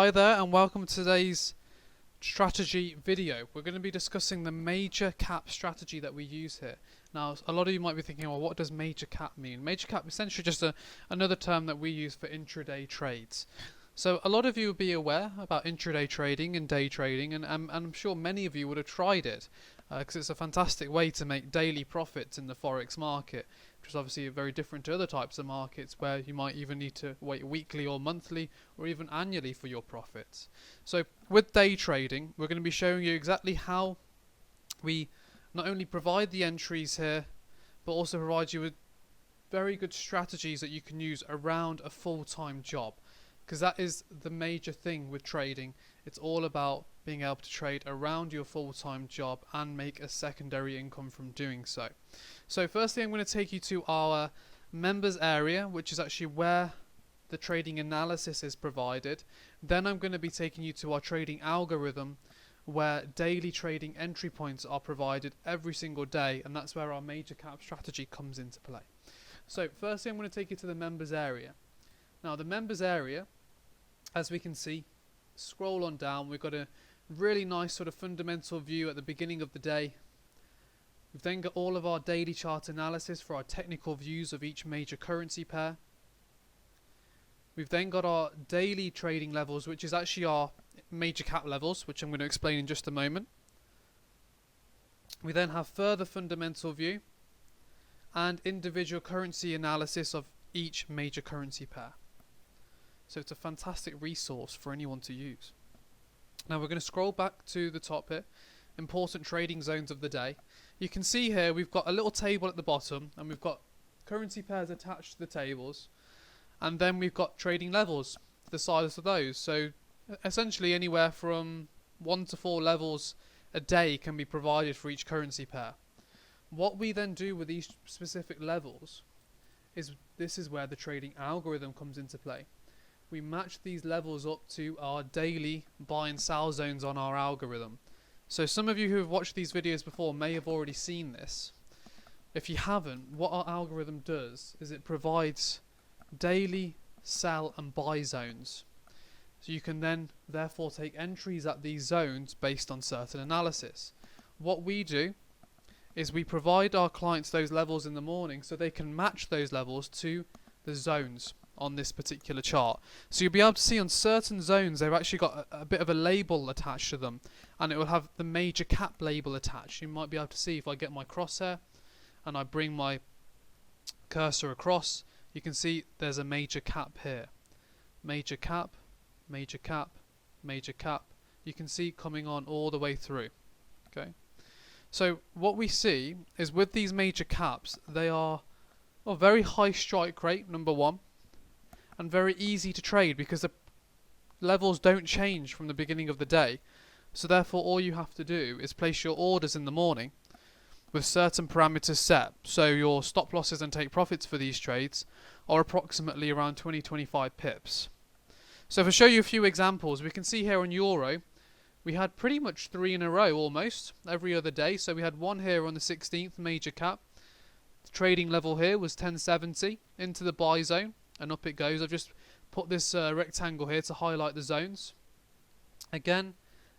Hi there and welcome to today's strategy video. We're going to be discussing the major cap strategy that we use here. Now a lot of you might be thinking, well, what does major cap mean? Major cap is essentially just another term that we use for intraday trades. So a lot of you will be aware about intraday trading and day trading, and I'm sure many of you would have tried it because it's a fantastic way to make daily profits in the Forex market, which is obviously very different to other types of markets where you might even need to wait weekly or monthly or even annually for your profits. So with day trading, we're going to be showing you exactly how we not only provide the entries here, but also provide you with very good strategies that you can use around a full-time job. Because that is the major thing with trading. It's all about being able to trade around your full-time job and make a secondary income from doing so. So firstly, I'm going to take you to our members area, which is actually where the trading analysis is provided. Then I'm going to be taking you to our trading algorithm, where daily trading entry points are provided every single day, and that's where our major cap strategy comes into play. So firstly, I'm going to take you to the members area. Now the members area, as we can see, scroll on down, we've got a really nice sort of fundamental view at the beginning of the day. We've then got all of our daily chart analysis for our technical views of each major currency pair. We've then got our daily trading levels, which is actually our major cap levels, which I'm going to explain in just a moment. We then have further fundamental view and individual currency analysis of each major currency pair. So it's a fantastic resource for anyone to use. Now we're going to scroll back to the top here, important trading zones of the day. You can see here we've got a little table at the bottom, and we've got currency pairs attached to the tables, and then we've got trading levels, the size of those. So essentially anywhere from 1 to 4 levels a day can be provided for each currency pair. What we then do with these specific levels is this is where the trading algorithm comes into play. We match these levels up to our daily buy and sell zones on our algorithm. So some of you who have watched these videos before may have already seen this. If you haven't, what our algorithm does is it provides daily sell and buy zones. So you can then therefore take entries at these zones based on certain analysis. What we do is we provide our clients those levels in the morning so they can match those levels to the zones on this particular chart. So you'll be able to see on certain zones they've actually got a bit of a label attached to them, and it will have the major cap label attached. You might be able to see if I get my crosshair and I bring my cursor across, you can see there's a major cap here. Major cap, major cap, major cap. You can see coming on all the way through. Okay. So what we see is with these major caps, they are a very high strike rate, number one, and very easy to trade because the levels don't change from the beginning of the day. So therefore all you have to do is place your orders in the morning with certain parameters set. So your stop losses and take profits for these trades are approximately around 20-25 pips. So if I show you a few examples, we can see here on Euro we had pretty much 3 in a row almost every other day. So we had one here on the 16th major cap. The trading level here was 1070 into the buy zone, and up it goes. I've just put this rectangle here to highlight the zones. Again,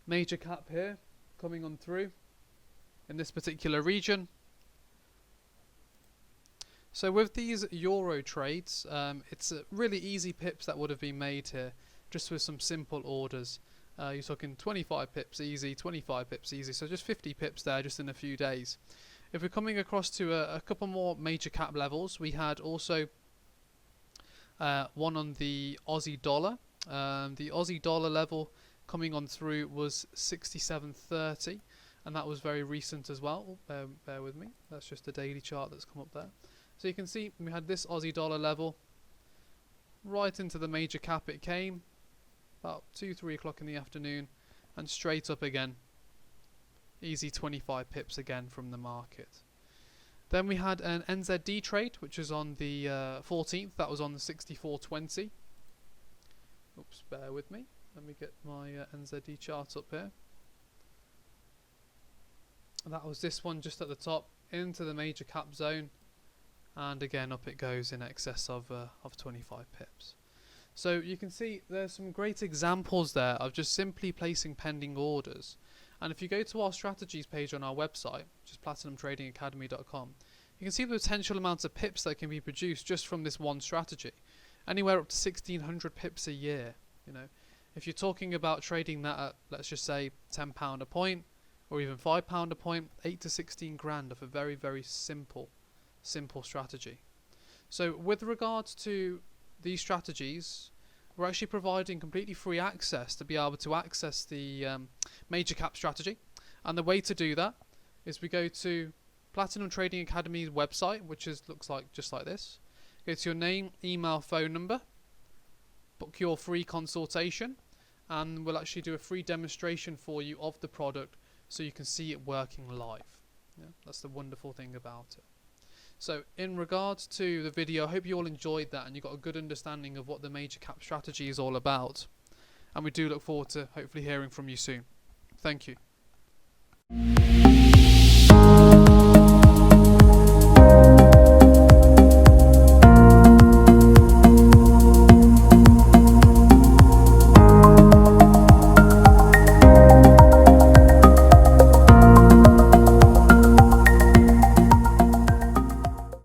major cap here coming on through in this particular region. So with these Euro trades, it's really easy pips that would have been made here just with some simple orders. You're talking 25 pips easy, 25 pips easy, so just 50 pips there just in a few days. If we're coming across to a couple more major cap levels, we had also one on the Aussie dollar. The Aussie dollar level coming on through was 67.30, and that was very recent as well. Bear with me, that's just a daily chart that's come up there. So you can see we had this Aussie dollar level right into the major cap. It came about 2-3 o'clock in the afternoon and straight up again. Easy 25 pips again from the market. Then we had an NZD trade, which was on the 14th. That was on the 64.20. Oops, bear with me. Let me get my NZD chart up here. And that was this one just at the top into the major cap zone, and again up it goes in excess of 25 pips. So you can see there's some great examples there of just simply placing pending orders. And if you go to our strategies page on our website, which is platinumtradingacademy.com, you can see the potential amounts of pips that can be produced just from this one strategy. Anywhere up to 1,600 pips a year. You know, if you're talking about trading that at, let's just say, £10 a point, or even £5 a point, 8 to 16 grand of a very, very simple strategy. So with regards to these strategies, we're actually providing completely free access to be able to access the major cap strategy. And the way to do that is we go to Platinum Trading Academy's website, which looks like just like this. Go to your name, email, phone number, book your free consultation, and we'll actually do a free demonstration for you of the product so you can see it working live. Yeah, that's the wonderful thing about it. So in regards to the video, I hope you all enjoyed that and you got a good understanding of what the major cap strategy is all about. And we do look forward to hopefully hearing from you soon. Thank you.